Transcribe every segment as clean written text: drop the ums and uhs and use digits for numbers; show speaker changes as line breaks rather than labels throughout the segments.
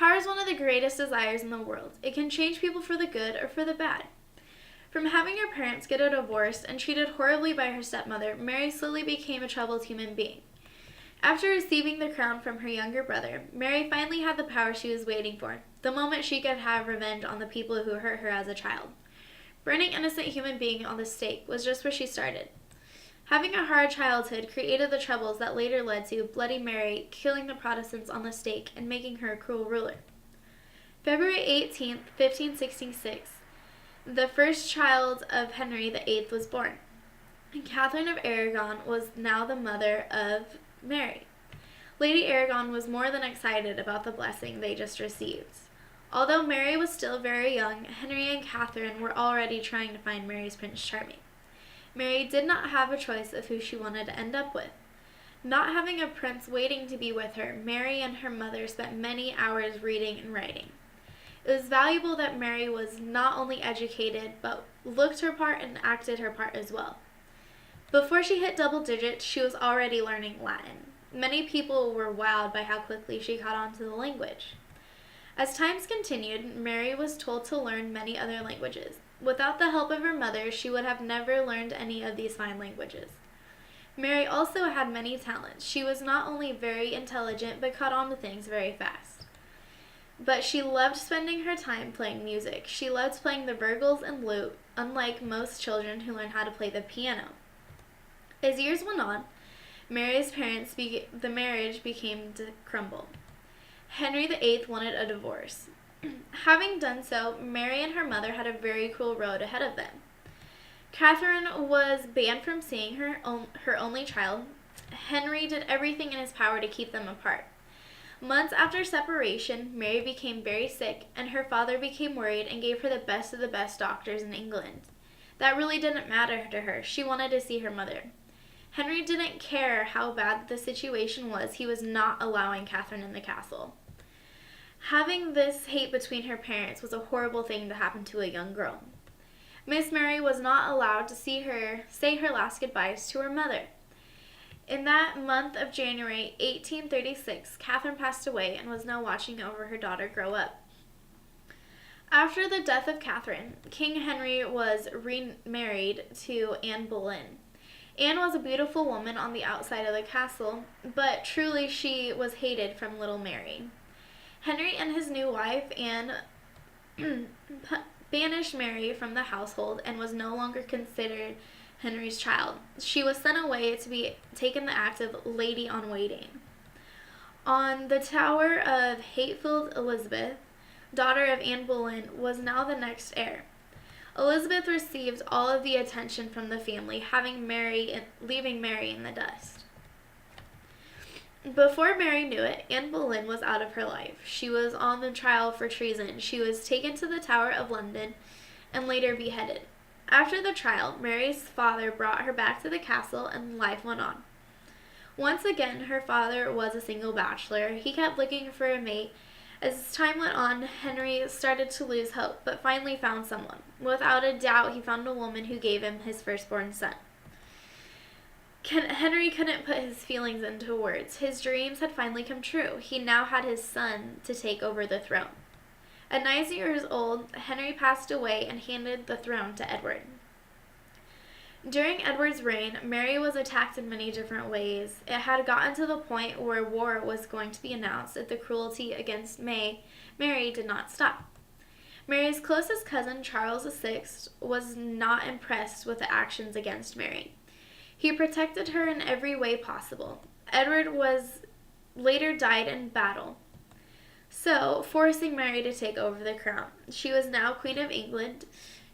Power is one of the greatest desires in the world. It can change people for the good or for the bad. From having her parents get a divorce and treated horribly by her stepmother, Mary slowly became a troubled human being. After receiving the crown from her younger brother, Mary finally had the power she was waiting for, the moment she could have revenge on the people who hurt her as a child. Burning innocent human beings on the stake was just where she started. Having a hard childhood created the troubles that later led to Bloody Mary killing the Protestants on the stake and making her a cruel ruler. February 18, 1566, the first child of Henry VIII was born. Catherine of Aragon was now the mother of Mary. Lady Aragon was more than excited about the blessing they just received. Although Mary was still very young, Henry and Catherine were already trying to find Mary's Prince Charming. Mary did not have a choice of who she wanted to end up with. Not having a prince waiting to be with her, Mary and her mother spent many hours reading and writing. It was valuable that Mary was not only educated, but looked her part and acted her part as well. Before she hit double digits, she was already learning Latin. Many people were wowed by how quickly she caught on to the language. As times continued, Mary was told to learn many other languages. Without the help of her mother, she would have never learned any of these fine languages. Mary also had many talents. She was not only very intelligent, but caught on to things very fast. But she loved spending her time playing music. She loved playing the burgles and lute, unlike most children who learn how to play the piano. As years went on, the marriage began to crumble. Henry VIII wanted a divorce. Having done so, Mary and her mother had a very cruel road ahead of them. Catherine was banned from seeing her only child. Henry did everything in his power to keep them apart. Months after separation, Mary became very sick, and her father became worried and gave her the best of the best doctors in England. That really didn't matter to her. She wanted to see her mother. Henry didn't care how bad the situation was. He was not allowing Catherine in the castle. Having this hate between her parents was a horrible thing to happen to a young girl. Miss Mary was not allowed to say her last goodbyes to her mother. In that month of January 1836, Catherine passed away and was now watching over her daughter grow up. After the death of Catherine, King Henry was remarried to Anne Boleyn. Anne was a beautiful woman on the outside of the castle, but truly she was hated from little Mary. Henry and his new wife, Anne, banished Mary from the household and was no longer considered Henry's child. She was sent away to be taken the act of lady-in-waiting. On the tower of Hatfield, Elizabeth, daughter of Anne Boleyn, was now the next heir. Elizabeth received all of the attention from the family, leaving Mary in the dust. Before Mary knew it, Anne Boleyn was out of her life. She was on the trial for treason. She was taken to the Tower of London and later beheaded. After the trial, Mary's father brought her back to the castle and life went on. Once again, her father was a single bachelor. He kept looking for a mate. As time went on, Henry started to lose hope, but finally found someone. Without a doubt, he found a woman who gave him his firstborn son. Henry couldn't put his feelings into words. His dreams had finally come true. He now had his son to take over the throne. At 9 years old, Henry passed away and handed the throne to Edward. During Edward's reign, Mary was attacked in many different ways. It had gotten to the point where war was going to be announced if the cruelty against Mary did not stop. Mary's closest cousin, Charles VI, was not impressed with the actions against Mary. He protected her in every way possible. Edward later died in battle, so forcing Mary to take over the crown. She was now Queen of England.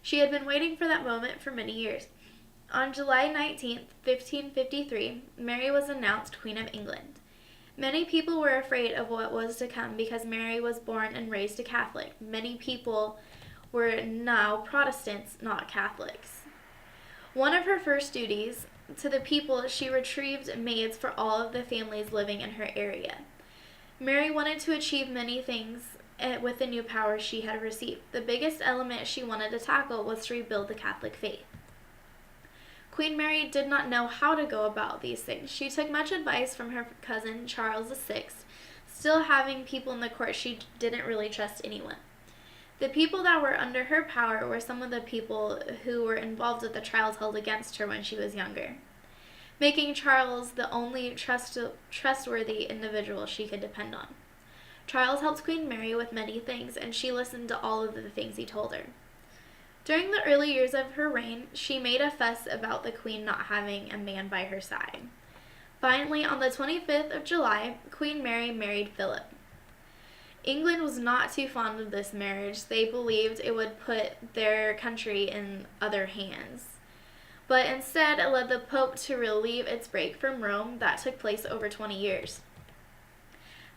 She had been waiting for that moment for many years. On July 19, 1553, Mary was announced Queen of England. Many people were afraid of what was to come because Mary was born and raised a Catholic. Many people were now Protestants, not Catholics. One of her first duties to the people, she retrieved maids for all of the families living in her area. Mary wanted to achieve many things with the new power she had received. The biggest element she wanted to tackle was to rebuild the Catholic faith. Queen Mary did not know how to go about these things. She took much advice from her cousin Charles VI, still having people in the court, she didn't really trust anyone. The people that were under her power were some of the people who were involved with the trials held against her when she was younger, making Charles the only trustworthy individual she could depend on. Charles helped Queen Mary with many things, and she listened to all of the things he told her. During the early years of her reign, she made a fuss about the Queen not having a man by her side. Finally, on the 25th of July, Queen Mary married Philip. England was not too fond of this marriage. They believed it would put their country in other hands. But instead, it led the Pope to relieve its break from Rome that took place over 20 years.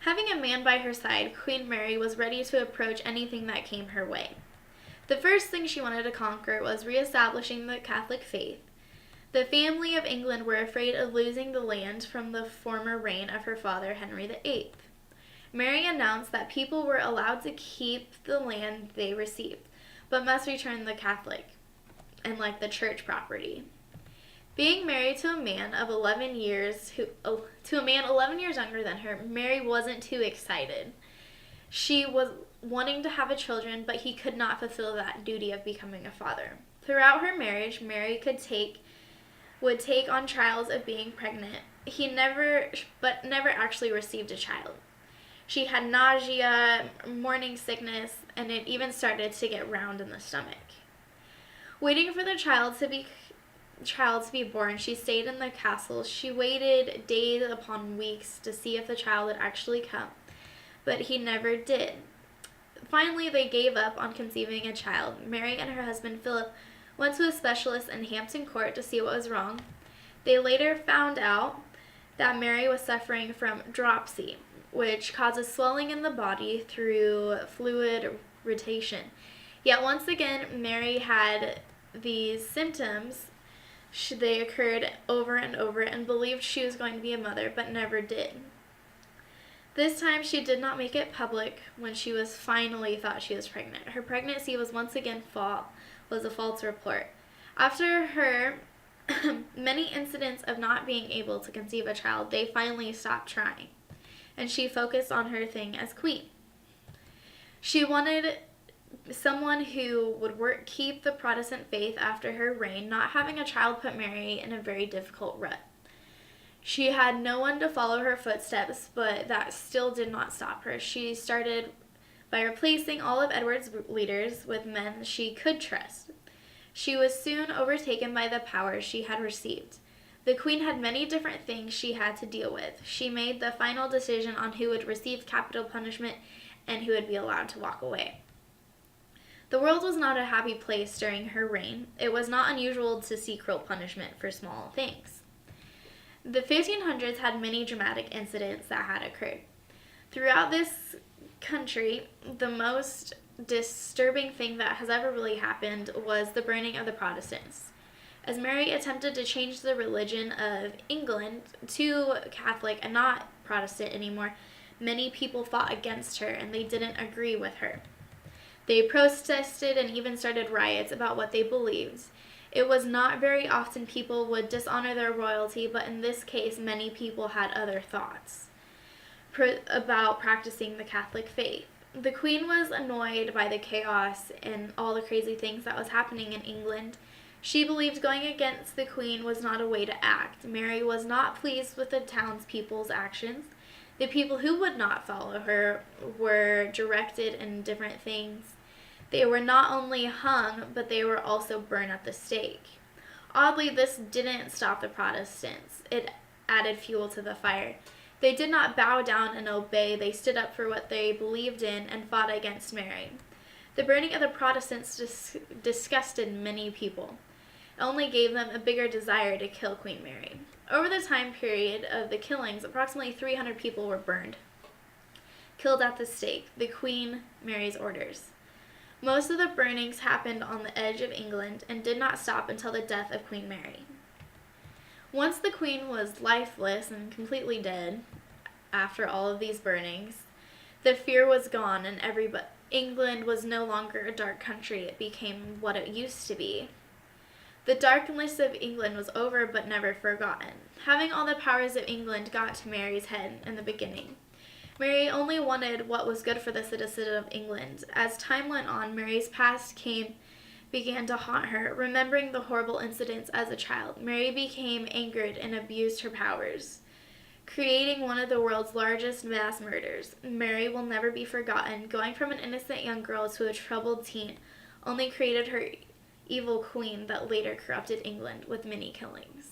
Having a man by her side, Queen Mary was ready to approach anything that came her way. The first thing she wanted to conquer was reestablishing the Catholic faith. The family of England were afraid of losing the land from the former reign of her father, Henry VIII. Mary announced that people were allowed to keep the land they received, but must return the Catholic and the church property. Being married to a man 11 years younger than her, Mary wasn't too excited. She was wanting to have a children, but he could not fulfill that duty of becoming a father. Throughout her marriage, Mary would take on trials of being pregnant. Never actually received a child. She had nausea, morning sickness, and it even started to get round in the stomach. Waiting for the child to be born, she stayed in the castle. She waited days upon weeks to see if the child would actually come, but he never did. Finally, they gave up on conceiving a child. Mary and her husband Philip went to a specialist in Hampton Court to see what was wrong. They later found out that Mary was suffering from dropsy, which causes swelling in the body through fluid retention. Yet once again, Mary had these symptoms. They occurred over and over, and believed she was going to be a mother, but never did. This time she did not make it public when she was finally thought she was pregnant. Her pregnancy was once again a false report. After her many incidents of not being able to conceive a child, they finally stopped trying, and she focused on her thing as queen. She wanted someone who would keep the Protestant faith after her reign. Not having a child put Mary in a very difficult rut. She had no one to follow her footsteps, but that still did not stop her. She started by replacing all of Edward's leaders with men she could trust. She was soon overtaken by the power she had received. The Queen had many different things she had to deal with. She made the final decision on who would receive capital punishment and who would be allowed to walk away. The world was not a happy place during her reign. It was not unusual to see cruel punishment for small things. The 1500s had many dramatic incidents that had occurred. Throughout this country, the most disturbing thing that has ever really happened was the burning of the Protestants. As Mary attempted to change the religion of England to Catholic and not Protestant anymore, many people fought against her, and they didn't agree with her. They protested and even started riots about what they believed. It was not very often people would dishonor their royalty, but in this case, many people had other thoughts about practicing the Catholic faith. The Queen was annoyed by the chaos and all the crazy things that was happening in England. She believed going against the Queen was not a way to act. Mary was not pleased with the townspeople's actions. The people who would not follow her were directed in different things. They were not only hung, but they were also burned at the stake. Oddly, this didn't stop the Protestants. It added fuel to the fire. They did not bow down and obey. They stood up for what they believed in and fought against Mary. The burning of the Protestants disgusted many people. It only gave them a bigger desire to kill Queen Mary. Over the time period of the killings, approximately 300 people were burned, killed at the stake, the Queen Mary's orders. Most of the burnings happened on the edge of England and did not stop until the death of Queen Mary. Once the Queen was lifeless and completely dead, after all of these burnings, the fear was gone, and England was no longer a dark country. It became what it used to be. The darkness of England was over, but never forgotten. Having all the powers of England got to Mary's head in the beginning. Mary only wanted what was good for the citizens of England. As time went on, Mary's past began to haunt her. Remembering the horrible incidents as a child, Mary became angered and abused her powers, creating one of the world's largest mass murders. Mary will never be forgotten. Going from an innocent young girl to a troubled teen only created her evil queen that later corrupted England with many killings.